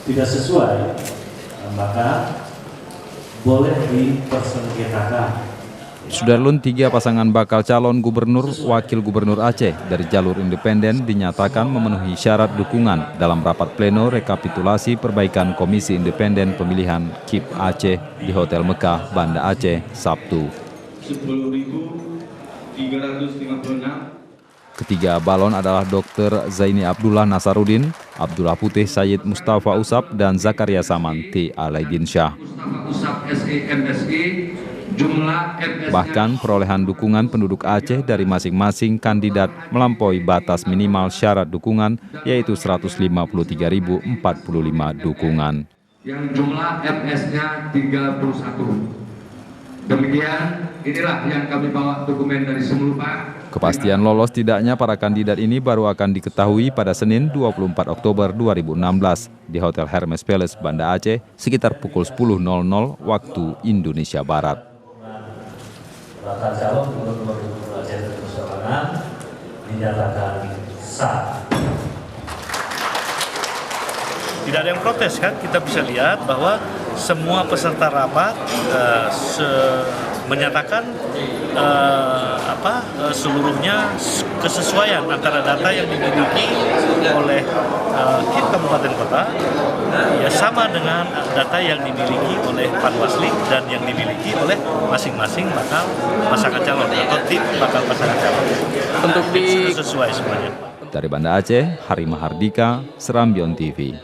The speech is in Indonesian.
tidak sesuai, maka boleh dipersengketakan. Sudarlun, 3 pasangan bakal calon gubernur, wakil gubernur Aceh dari jalur independen dinyatakan memenuhi syarat dukungan dalam rapat pleno rekapitulasi perbaikan Komisi Independen Pemilihan KIP Aceh di Hotel Mekah, Banda Aceh, Sabtu. 10.356. Ketiga balon adalah Dr. Zaini Abdullah Nasarudin, Abdullah Putih Sayyid Mustafa Usap, dan Zakaria Saman T. Alaidinsyah. Bahkan perolehan dukungan penduduk Aceh dari masing-masing kandidat melampaui batas minimal syarat dukungan, yaitu 153.045 dukungan. Yang jumlah MS-nya 31. Demikian, inilah yang kami bawa dokumen dari Semulu, Pak. Kepastian lolos tidaknya para kandidat ini baru akan diketahui pada Senin 24 Oktober 2016 di Hotel Hermes Palace, Banda Aceh, sekitar pukul 10.00 waktu Indonesia Barat. Bakal calon gubernur Aceh Perjuangan dinyatakan sah. Tidak ada yang protes kan, kita bisa lihat bahwa semua peserta rapat menyatakan seluruhnya kesesuaian antara data yang dimiliki oleh KIP Kabupaten Kota ya sama dengan data yang dimiliki oleh Panwasli dan yang dimiliki oleh masing-masing bakal pasangan calon atau tim bakal pasangan calon. Untuk sudah sesuai semuanya. Dari Banda Aceh, Hari Mahardika, Serambion TV.